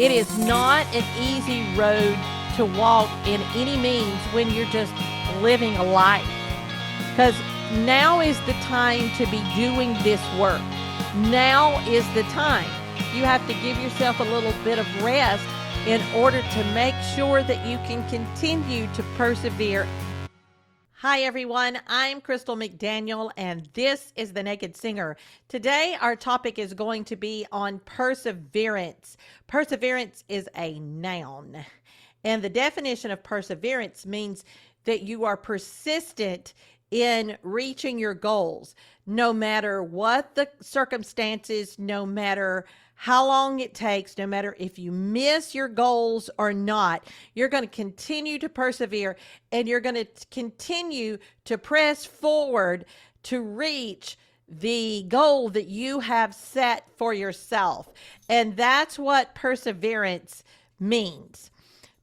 It is not an easy road to walk in any means when you're just living a life. Because now is the time to be doing this work. Now is the time. You have to give yourself a little bit of rest in order to make sure that you can continue to persevere. Hi, everyone. I'm Crystal McDaniel, and this is The Naked Singer. Today, our topic is going to be on perseverance. Perseverance is a noun, and the definition of perseverance means that you are persistent in reaching your goals, no matter what the circumstances, no matter how long it takes, no matter if you miss your goals or not, you're going to continue to persevere and you're going to continue to press forward to reach the goal that you have set for yourself. And that's what perseverance means.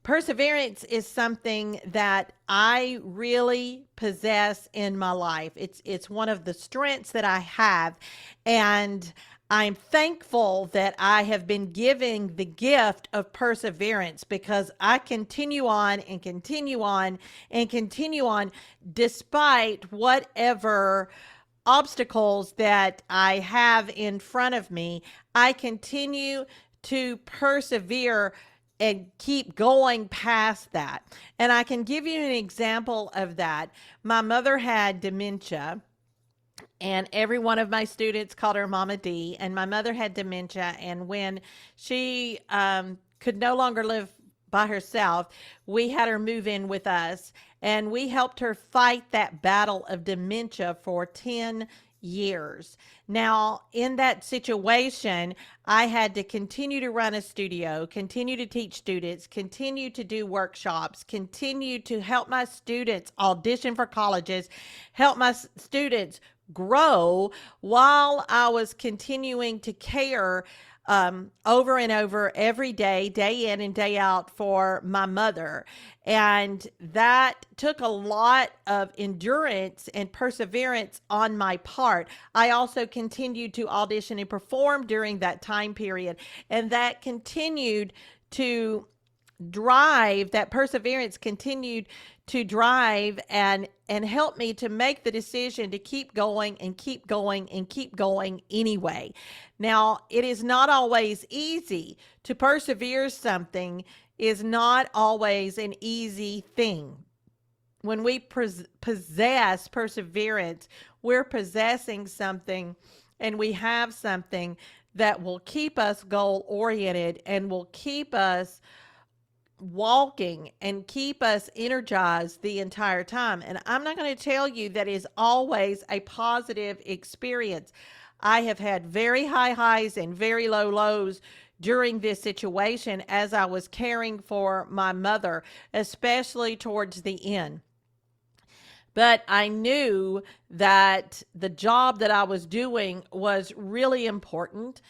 Perseverance is something that I really possess in my life. It's one of the strengths that I have, and I'm thankful that I have been given the gift of perseverance because I continue on and continue on and continue on despite whatever obstacles that I have in front of me. I continue to persevere and keep going past that. And I can give you an example of that. My mother had dementia, and every one of my students called her Mama D. And my mother had dementia, and when she could no longer live by herself, we had her move in with us, and we helped her fight that battle of dementia for 10 years. Now, in that situation, I had to continue to run a studio, continue to teach students, continue to do workshops, continue to help my students audition for colleges, help my students grow while I was continuing to care over and over every day, day in and day out for my mother. And that took a lot of endurance and perseverance on my part. I also continued to audition and perform during that time period. And that continued to drive, that perseverance continued to drive and help me to make the decision to keep going and keep going and keep going anyway. Now, it is not always easy to persevere. Something is not always an easy thing. When we possess perseverance, we're possessing something, and we have something that will keep us goal oriented and will keep us walking and keep us energized the entire time. And I'm not going to tell you that is always a positive experience. I have had very high highs and very low lows during this situation as I was caring for my mother, especially towards the end. But I knew that the job that I was doing was really important.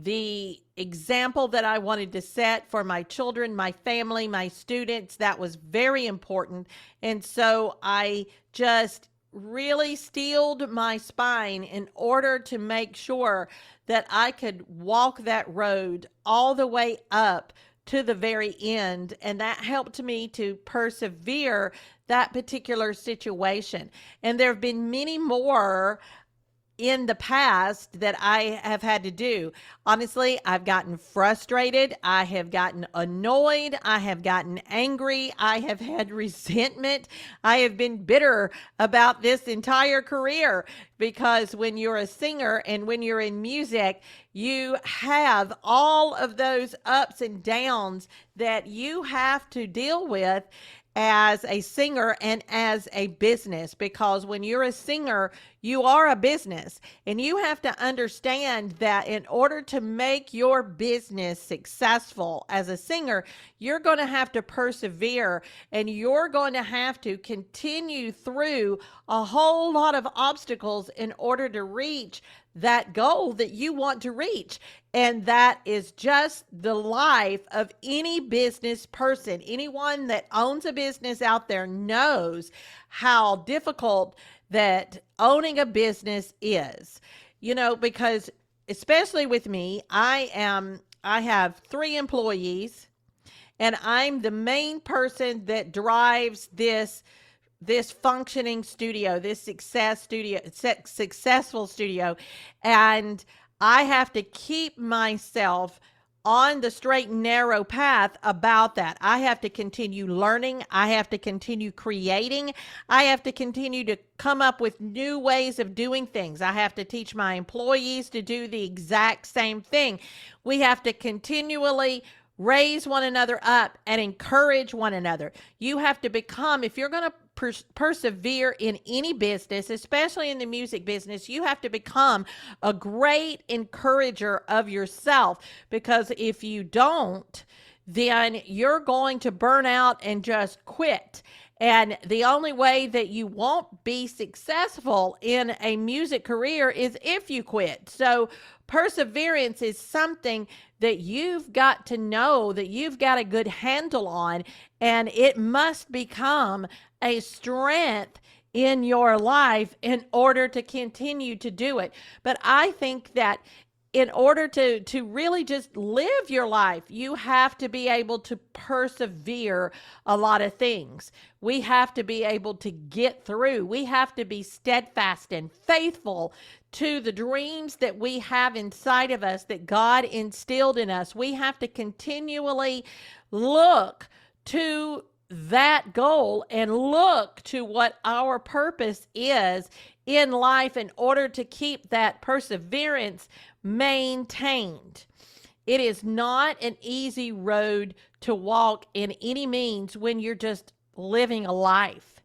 The example that I wanted to set for my children, my family, my students, that was very important. And so I just really steeled my spine in order to make sure that I could walk that road all the way up to the very end. And that helped me to persevere that particular situation. And there have been many more in the past that I have had to do. Honestly, I've gotten frustrated. I have gotten annoyed. I have gotten angry. I have had resentment. I have been bitter about this entire career because when you're a singer and when you're in music, you have all of those ups and downs that you have to deal with as a singer and as a business, because when you're a singer, you are a business, and you have to understand that in order to make your business successful as a singer, you're going to have to persevere, and you're going to have to continue through a whole lot of obstacles in order to reach that goal that you want to reach. And that is just the life of any business person. Anyone that owns a business out there knows how difficult that owning a business is, because especially with me, I am I have 3 employees, and I'm the main person that drives this functioning studio, this successful studio. And I have to keep myself on the straight and narrow path about that. I have to continue learning. I have to continue creating. I have to continue to come up with new ways of doing things. I have to teach my employees to do the exact same thing. We have to continually raise one another up and encourage one another. You have to become, if you're going to persevere in any business, especially in the music business, you have to become a great encourager of yourself, because if you don't, then you're going to burn out and just quit. And the only way that you won't be successful in a music career is if you quit. So perseverance is something that you've got to know, that you've got a good handle on, and it must become a strength in your life in order to continue to do it. But I think that in order to really just live your life, you have to be able to persevere a lot of things. We have to be able to get through. We have to be steadfast and faithful to the dreams that we have inside of us, that God instilled in us. We have to continually look to that goal and look to what our purpose is in life in order to keep that perseverance maintained. It is not an easy road to walk in any means when you're just living a life.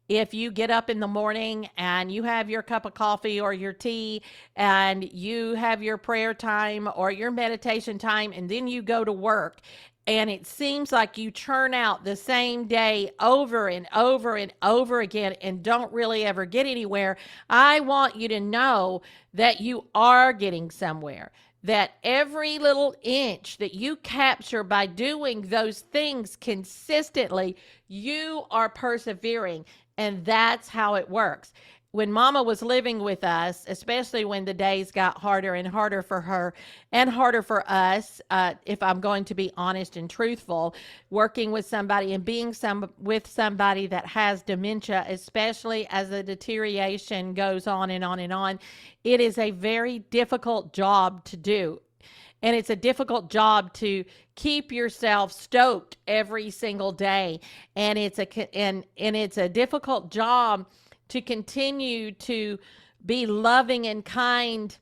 If you get up in the morning and you have your cup of coffee or your tea, and you have your prayer time or your meditation time, and then you go to work, and it seems like you churn out the same day over and over and over again and don't really ever get anywhere, I want you to know that you are getting somewhere. That every little inch that you capture by doing those things consistently, you are persevering. And that's how it works. When Mama was living with us, especially when the days got harder and harder for her and harder for us, if I'm going to be honest and truthful, working with somebody and being with somebody that has dementia, especially as the deterioration goes on and on and on, it is a very difficult job to do. And it's a difficult job to keep yourself stoked every single day. And it's a difficult job to continue to be loving and kind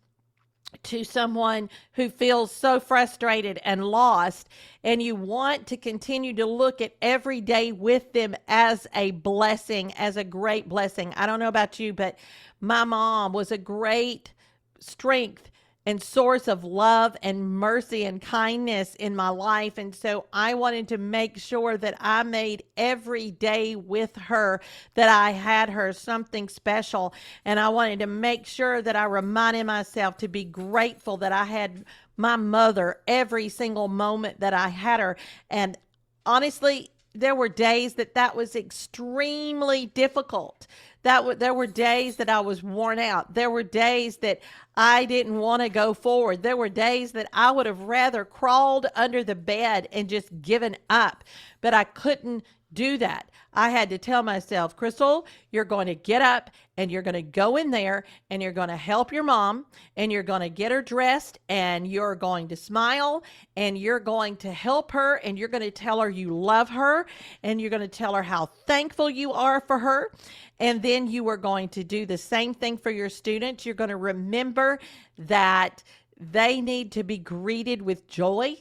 to someone who feels so frustrated and lost, and you want to continue to look at every day with them as a blessing, as a great blessing. I don't know about you, but my mom was a great strength and source of love and mercy and kindness in my life. And so I wanted to make sure that I made every day with her, that I had her, something special. And I wanted to make sure that I reminded myself to be grateful that I had my mother every single moment that I had her. And honestly, there were days that was extremely difficult. There were days that I was worn out. There were days that I didn't want to go forward. There were days that I would have rather crawled under the bed and just given up, but I couldn't do that. I had to tell myself, Crystal, you're going to get up and you're going to go in there and you're going to help your mom and you're going to get her dressed and you're going to smile and you're going to help her and you're going to tell her you love her and you're going to tell her how thankful you are for her. And then you are going to do the same thing for your students. You're going to remember that they need to be greeted with joy.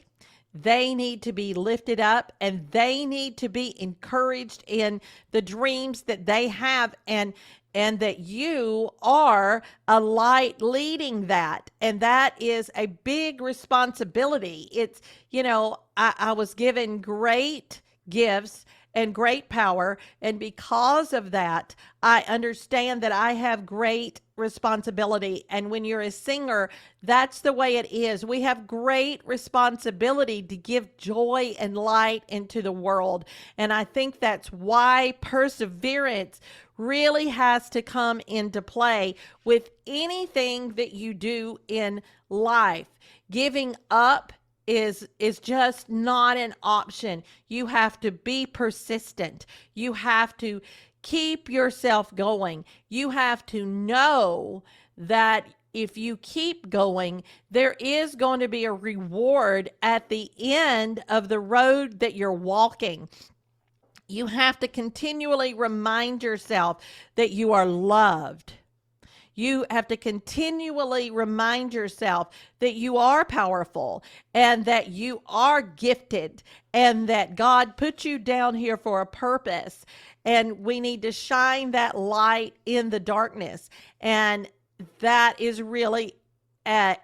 They need to be lifted up and they need to be encouraged in the dreams that they have, and that you are a light leading that. And that is a big responsibility. It's, I was given great gifts and great power. And because of that, I understand that I have great responsibility. And when you're a singer, that's the way it is. We have great responsibility to give joy and light into the world. And I think that's why perseverance really has to come into play with anything that you do in life. Giving up is just not an option. You have to be persistent. You have to keep yourself going. You have to know that if you keep going, there is going to be a reward at the end of the road that you're walking. You have to continually remind yourself that you are loved. You have to continually remind yourself that you are powerful and that you are gifted and that God put you down here for a purpose. And we need to shine that light in the darkness. And that is really a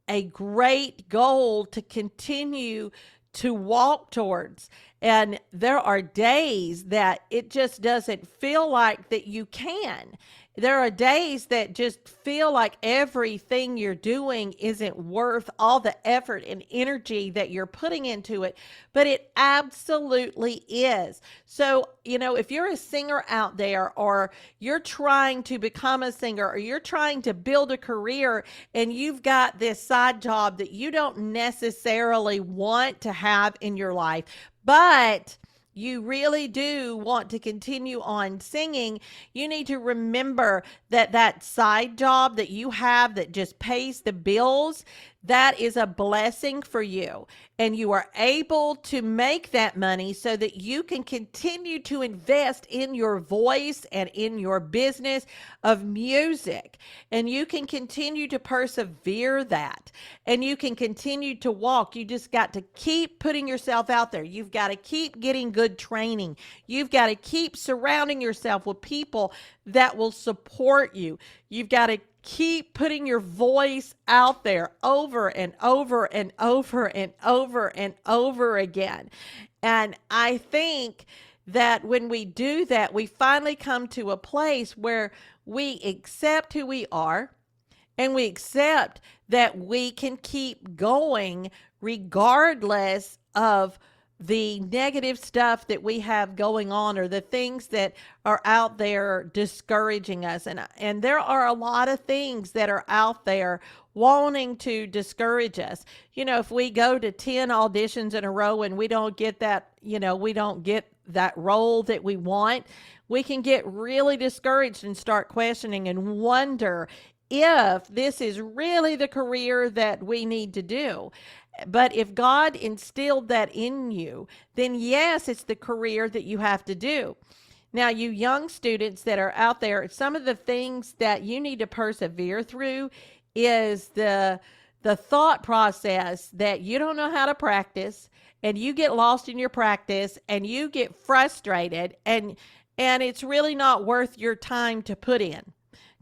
a great goal to continue to walk towards. And there are days that it just doesn't feel like that you can. There are days that just feel like everything you're doing isn't worth all the effort and energy that you're putting into it, but it absolutely is. So, if you're a singer out there, or you're trying to become a singer, or you're trying to build a career, and you've got this side job that you don't necessarily want to have in your life, but you really do want to continue on singing, you need to remember that that side job that you have that just pays the bills, that is a blessing for you. And you are able to make that money so that you can continue to invest in your voice and in your business of music. And you can continue to persevere that. And you can continue to walk. You just got to keep putting yourself out there. You've got to keep getting good training. You've got to keep surrounding yourself with people that will support you. You've got to keep putting your voice out there over and over and over and over and over again. And I think that when we do that, we finally come to a place where we accept who we are, and we accept that we can keep going regardless of the negative stuff that we have going on, or the things that are out there discouraging us. And there are a lot of things that are out there wanting to discourage us. If we go to 10 auditions in a row and we don't get that, we don't get that role that we want, we can get really discouraged and start questioning and wonder if this is really the career that we need to do. But if God instilled that in you, then yes, it's the career that you have to do. Now, you young students that are out there, some of the things that you need to persevere through is the thought process that you don't know how to practice, and you get lost in your practice, and you get frustrated, and it's really not worth your time to put in,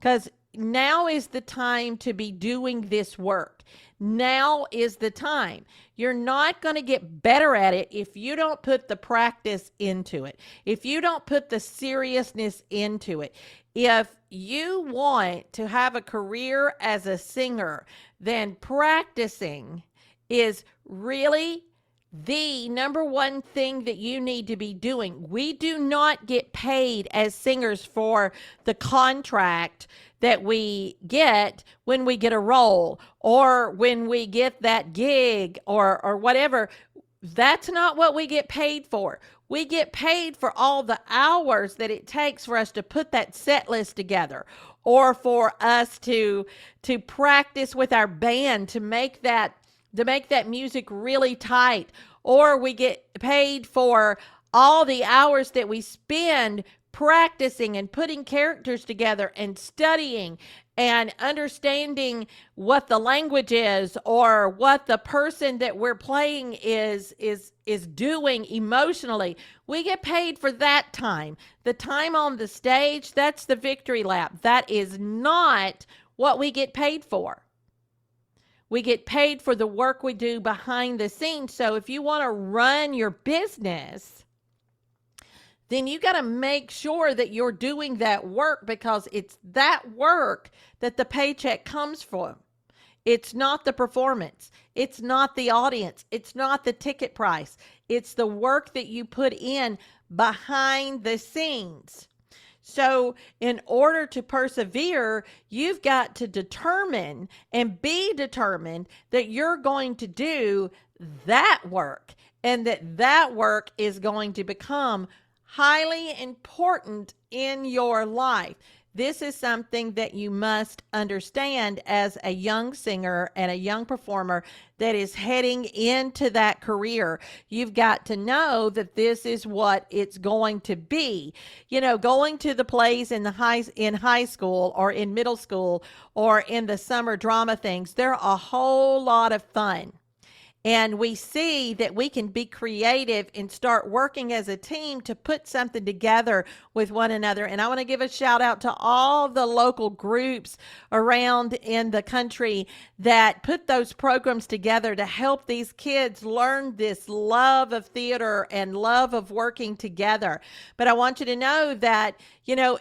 because now is the time to be doing this work. Now is the time. You're not going to get better at it if you don't put the practice into it, if you don't put the seriousness into it. If you want to have a career as a singer, then practicing is really the number one thing that you need to be doing. We do not get paid as singers for the contract that we get when we get a role, or when we get that gig, or whatever. That's not what we get paid for. We get paid for all the hours that it takes for us to put that set list together, or for us to practice with our band to make that music really tight, or we get paid for all the hours that we spend practicing and putting characters together and studying and understanding what the language is, or what the person that we're playing is doing emotionally. We get paid for that time. The time on the stage, that's the victory lap. That is not what we get paid for. We get paid for the work we do behind the scenes. So if you want to run your business, then you got to make sure that you're doing that work, because it's that work that the paycheck comes from. It's not the performance. It's not the audience. It's not the ticket price. It's the work that you put in behind the scenes. So, in order to persevere, you've got to determine and be determined that you're going to do that work, and that work is going to become highly important in your life. This is something that you must understand as a young singer and a young performer that is heading into that career. You've got to know that this is what it's going to be. You know, going to the plays in high school or in middle school or in the summer drama things, they're a whole lot of fun. And we see that we can be creative and start working as a team to put something together with one another. And I want to give a shout out to all the local groups around in the country that put those programs together to help these kids learn this love of theater and love of working together. But I want you to know that, you know,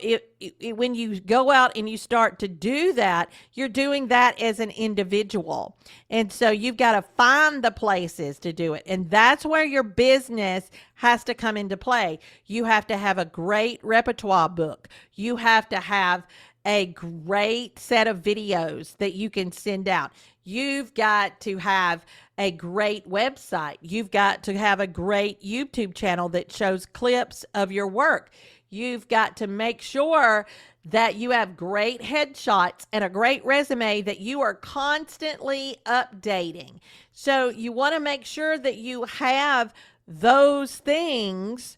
when you go out and you start to do that, you're doing that as an individual. And so you've got to find the places to do it. And that's where your business has to come into play. You have to have a great repertoire book. You have to have a great set of videos that you can send out. You've got to have a great website. You've got to have a great YouTube channel that shows clips of your work. You've got to make sure that you have great headshots and a great resume that you are constantly updating. So you want to make sure that you have those things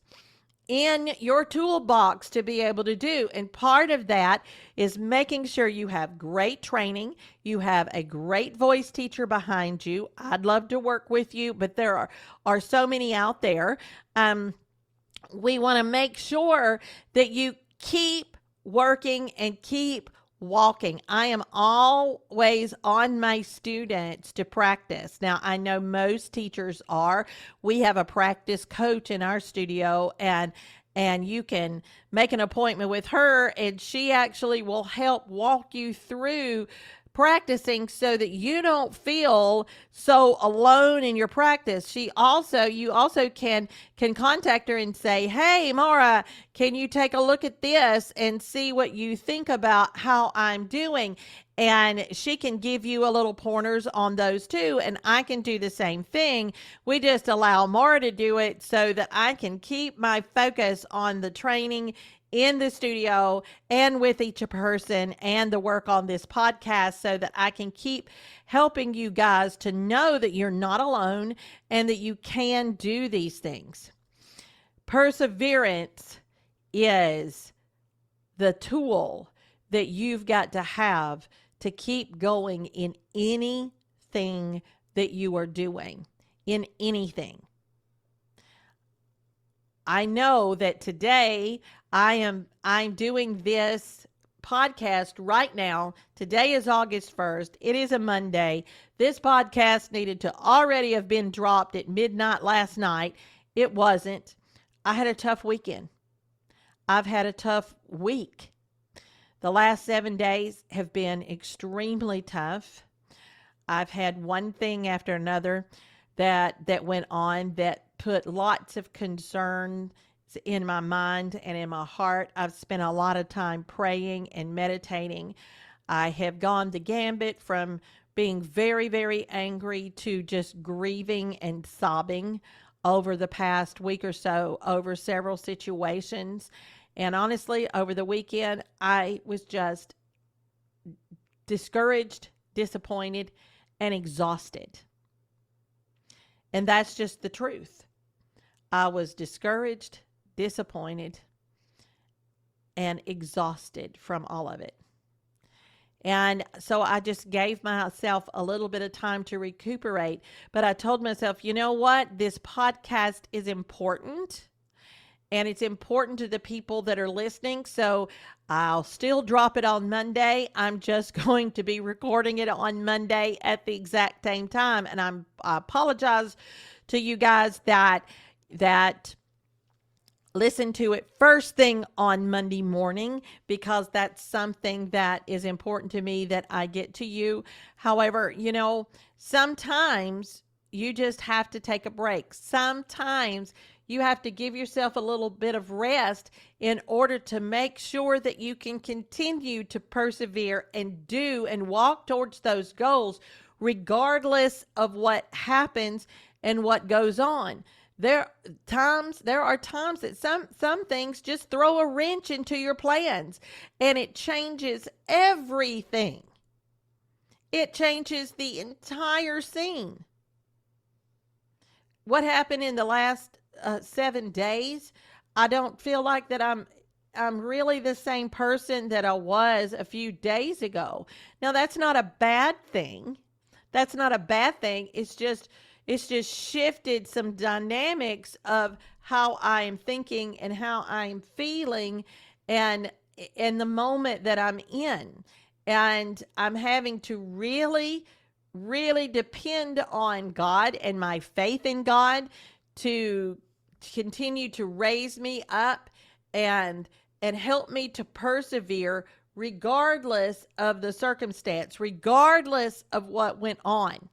in your toolbox to be able to do. And part of that is making sure you have great training. You have a great voice teacher behind you. I'd love to work with you, but there are so many out there. We want to make sure that you keep working and keep walking. I am always on my students to practice. Now, I know most teachers are. We have a practice coach in our studio, and you can make an appointment with her, and she actually will help walk you through practicing so that you don't feel so alone in your practice. You also can contact her and say, "Hey, Mara, can you take a look at this and see what you think about how I'm doing?" And she can give you a little pointers on those too. And I can do the same thing. We just allow Mara to do it so that I can keep my focus on the training in the studio and with each person and the work on this podcast, so that I can keep helping you guys to know that you're not alone and that you can do these things. Perseverance is the tool that you've got to have to keep going in anything that you are doing, in anything. I know that today I'm doing this podcast right now. Today is August 1st. It is a Monday. This podcast needed to already have been dropped at midnight last night. It wasn't. I had a tough weekend. I've had a tough week. The last 7 days have been extremely tough. I've had one thing after another that went on that put lots of concern in my mind and in my heart. I've spent a lot of time praying and meditating. I have gone the gambit from being very, very angry to just grieving and sobbing over the past week or so over several situations. And honestly, over the weekend, I was just discouraged, disappointed, and exhausted. And that's just the truth. I was discouraged, disappointed, and exhausted from all of it. And so I just gave myself a little bit of time to recuperate. But I told myself, you know what? This podcast is important. And it's important to the people that are listening. So I'll still drop it on Monday. I'm just going to be recording it on Monday at the exact same time. And I apologize to you guys that listen to it first thing on Monday morning, because that's something that is important to me that I get to you. However, you know, sometimes you just have to take a break. Sometimes You have to give yourself a little bit of rest in order to make sure that you can continue to persevere and do and walk towards those goals, regardless of what happens and what goes on. There are times that some things just throw a wrench into your plans, and it changes everything. It changes the entire scene. What happened in the last 7 days? I don't feel like that I'm really the same person that I was a few days ago. Now that's not a bad thing. That's not a bad thing. It's just shifted some dynamics of how I am thinking and how I'm feeling, and in the moment that I'm in. And I'm having to really, really depend on God and my faith in God to continue to raise me up and help me to persevere regardless of the circumstance, regardless of what went on.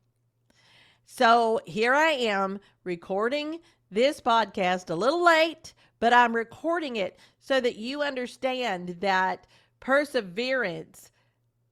So here I am recording this podcast a little late, but I'm recording it so that you understand that perseverance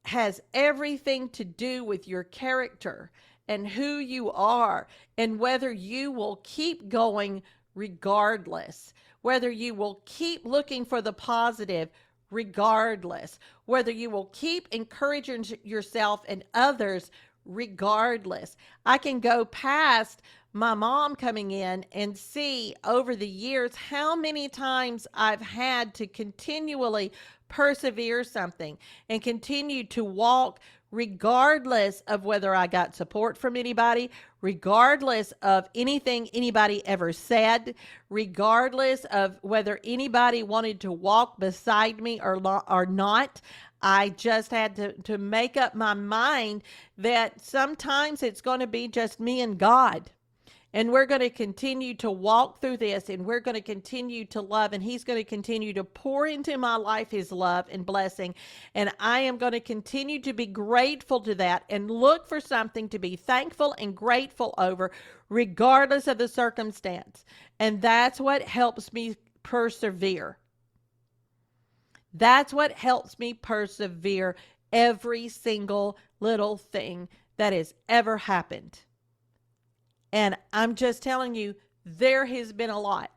has everything to do with your character and who you are, and whether you will keep going regardless, whether you will keep looking for the positive regardless, whether you will keep encouraging yourself and others regardless. I can go past my mom coming in and see over the years how many times I've had to continually persevere something and continue to walk regardless of whether I got support from anybody, regardless of anything anybody ever said, regardless of whether anybody wanted to walk beside me or not. I just had to make up my mind that sometimes it's going to be just me and God. And we're going to continue to walk through this, and we're going to continue to love, and He's going to continue to pour into my life His love and blessing. And I am going to continue to be grateful to that and look for something to be thankful and grateful over, regardless of the circumstance. And that's what helps me persevere. That's what helps me persevere every single little thing that has ever happened. And I'm just telling you, there has been a lot.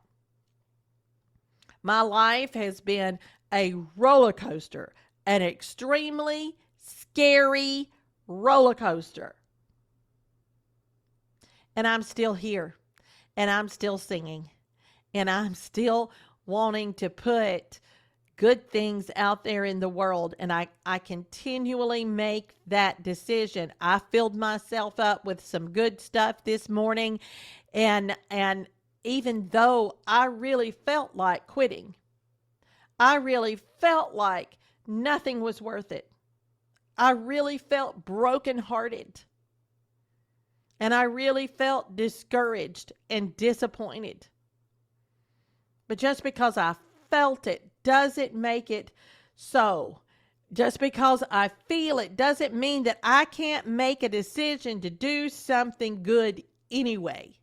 My life has been a roller coaster, an extremely scary roller coaster. And I'm still here, and I'm still singing, and I'm still wanting to put good things out there in the world. And I continually make that decision. I filled myself up with some good stuff this morning. And even though I really felt like quitting, I really felt like nothing was worth it. I really felt brokenhearted. And I really felt discouraged and disappointed. But just because I felt it doesn't make it so. Just because I feel it doesn't mean that I can't make a decision to do something good anyway.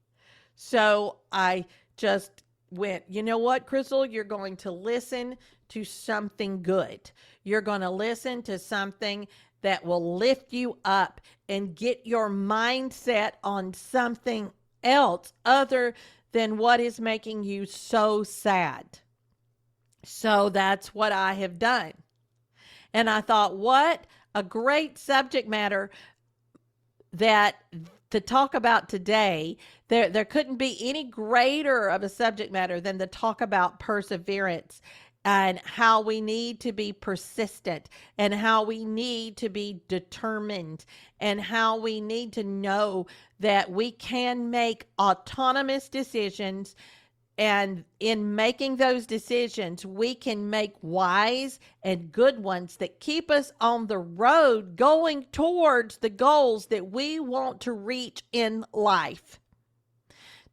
So I just went, you know what, Crystal, you're going to listen to something good. You're going to listen to something that will lift you up and get your mindset on something else other than what is making you so sad. So that's what I have done. And I thought, what a great subject matter that to talk about today. There couldn't be any greater of a subject matter than to talk about perseverance and how we need to be persistent and how we need to be determined and how we need to know that we can make autonomous decisions. And in making those decisions, we can make wise and good ones that keep us on the road going towards the goals that we want to reach in life.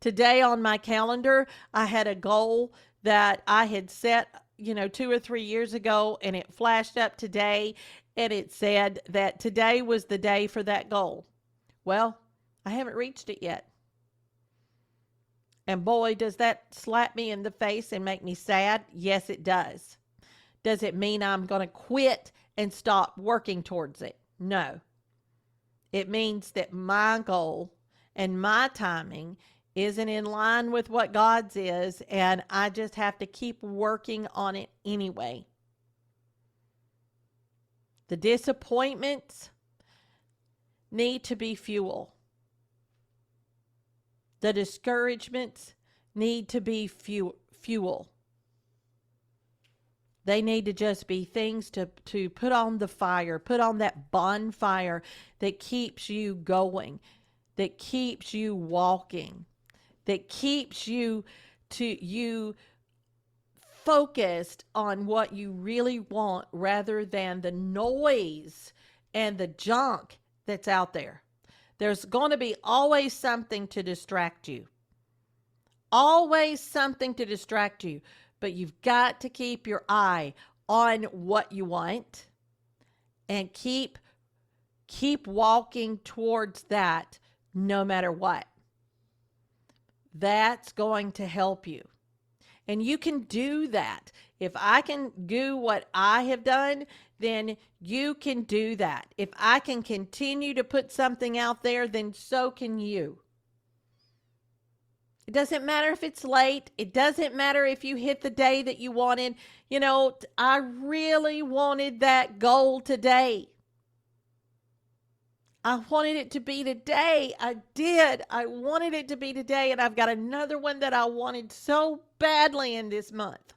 Today on my calendar, I had a goal that I had set, 2 or 3 years ago, and it flashed up today, and it said that today was the day for that goal. Well, I haven't reached it yet. And boy, does that slap me in the face and make me sad? Yes, it does. Does it mean I'm going to quit and stop working towards it? No. It means that my goal and my timing isn't in line with what God's is, and I just have to keep working on it anyway. The disappointments need to be fuel. The discouragements need to be fuel. They need to just be things to put on the fire, put on that bonfire that keeps you going, that keeps you walking, that keeps you focused on what you really want rather than the noise and the junk that's out there. There's going to be always something to distract you. Always something to distract you. But you've got to keep your eye on what you want and keep walking towards that no matter what. That's going to help you. And you can do that. If I can do what I have done, then you can do that. If I can continue to put something out there, then so can you. It doesn't matter if it's late. It doesn't matter if you hit the day that you wanted. You know, I really wanted that goal today. I wanted it to be today. I did. I wanted it to be today. And I've got another one that I wanted so badly in this month.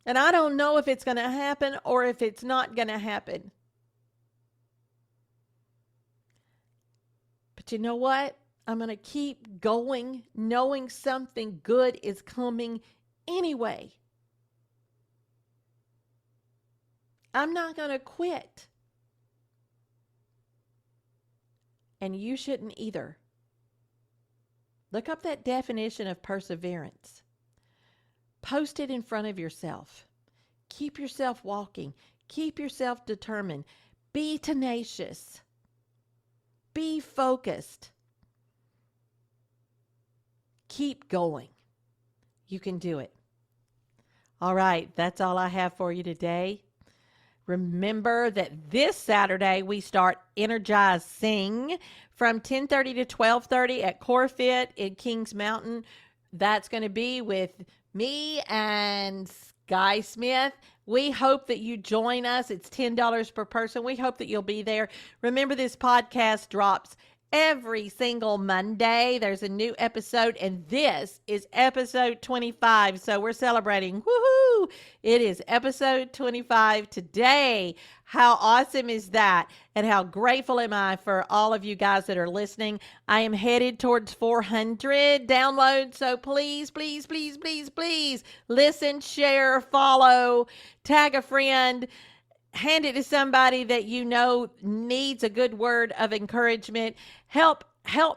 And I don't know if it's going to happen or if it's not going to happen. But you know what? I'm going to keep going, knowing something good is coming anyway. I'm not going to quit. And you shouldn't either. Look up that definition of perseverance. Post it in front of yourself. Keep yourself walking. Keep yourself determined. Be tenacious. Be focused. Keep going. You can do it. All right, that's all I have for you today. Remember that this Saturday we start Energizing from 10:30 to 12:30 at CoreFit in Kings Mountain. That's going to be with me and Sky Smith. We hope that you join us. It's $10 per person. We hope that you'll be there. Remember, this podcast drops every single Monday. There's a new episode, and this is episode 25. So we're celebrating. Woohoo! It is episode 25 today. How awesome is that? And how grateful am I for all of you guys that are listening? I am headed towards 400 downloads. So please, please, please, please, please listen, share, follow, tag a friend. Hand it to somebody that you know needs a good word of encouragement. Help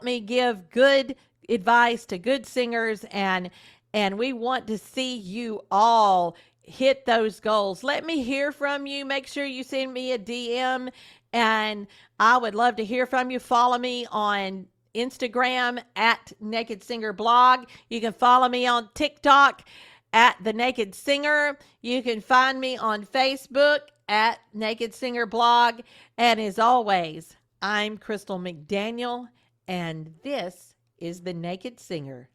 me give good advice to good singers, and we want to see you all hit those goals. Let me hear from you. Make sure you send me a DM, and I would love to hear from you. Follow me on Instagram at Naked Singer Blog. You can follow me on TikTok at The Naked Singer. You can find me on Facebook at Naked Singer Blog. And as always, I'm Crystal McDaniel, and this is The Naked Singer.